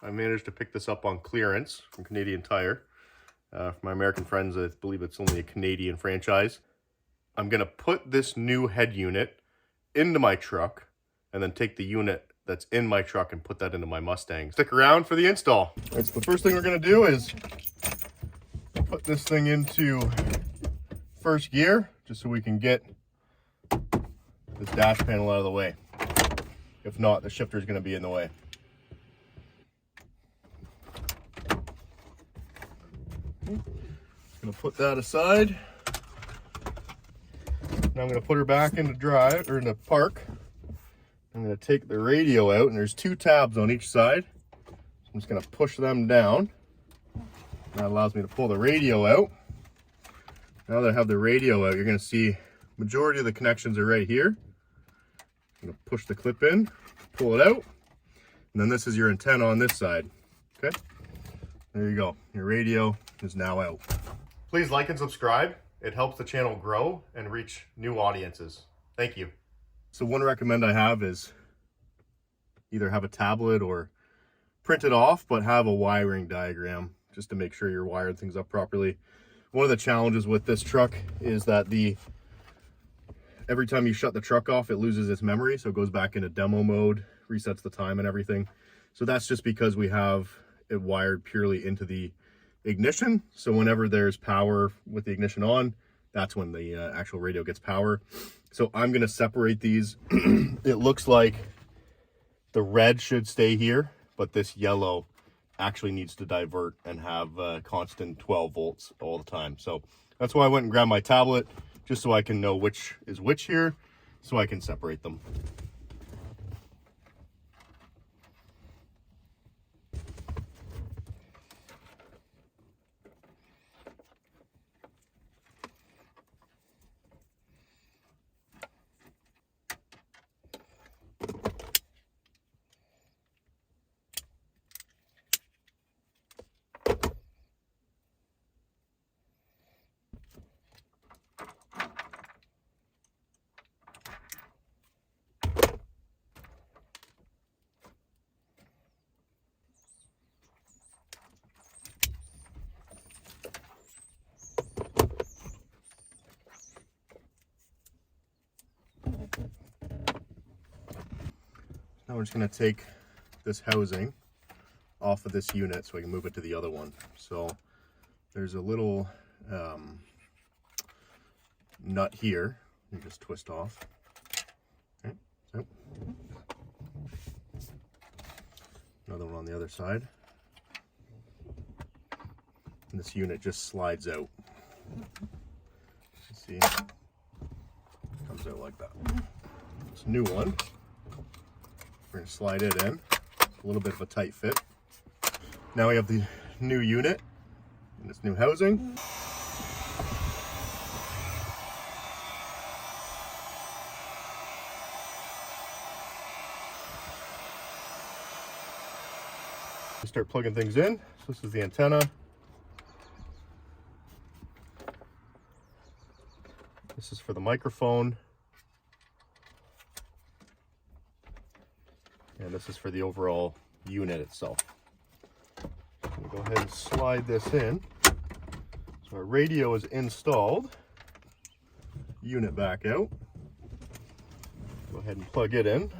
I managed to pick this up on clearance from Canadian Tire. For my American friends, I believe it's only a Canadian franchise. I'm going to put this new head unit into my truck and then take the unit that's in my truck and put that into my Mustang. Stick around for the install. Right, so the first thing we're going to do is put this thing into first gear, just so we can get this dash panel out of the way. If not, the shifter is going to be in the way. Gonna put that aside. Now I'm gonna put her back into drive, or into park. I'm gonna take the radio out, and there's two tabs on each side. So I'm just gonna push them down. That allows me to pull the radio out. Now that I have the radio out, you're gonna see majority of the connections are right here. I'm gonna push the clip in, pull it out, and then this is your antenna on this side. Okay, there you go. Your radio is now out. Please like and subscribe. It helps the channel grow and reach new audiences. Thank you. So one recommend I have is either have a tablet or print it off, but have a wiring diagram just to make sure you're wiring things up properly. One of the challenges with this truck is that every time you shut the truck off, it loses its memory. So it goes back into demo mode, resets the time and everything. So that's just because we have it wired purely into the ignition. So whenever there's power with the ignition on, that's when the actual radio gets power. So I'm going to separate these. It looks like the red should stay here, but this yellow actually needs to divert and have constant 12 volts all the time. So that's why I went and grabbed my tablet, just so I can know which is which here, so I can separate them. Now we're just going to take this housing off of this unit so I can move it to the other one. So there's a little nut here. You just twist off. Okay, so another one on the other side. And this unit just slides out. See, it comes out like that. It's a new one. We're going to slide it in. It's a little bit of a tight fit. Now we have the new unit and this new housing. Start plugging things in. So this is the antenna. This is for the microphone. And this is for the overall unit itself. We'll go ahead and slide this in. So our radio is installed. Unit back out. Go ahead and plug it in.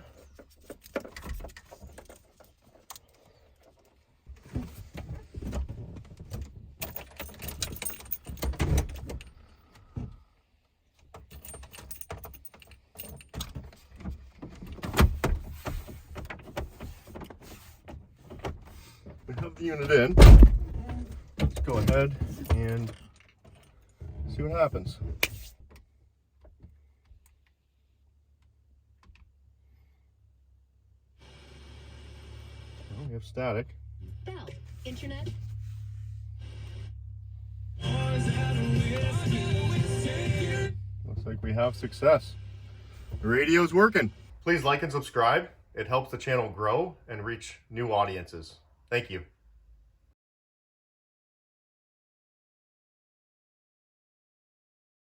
We have the unit in. Let's go ahead and see what happens. Well, we have static. Bell, internet. Looks like we have success. The radio's working. Please like and subscribe. It helps the channel grow and reach new audiences. Thank you.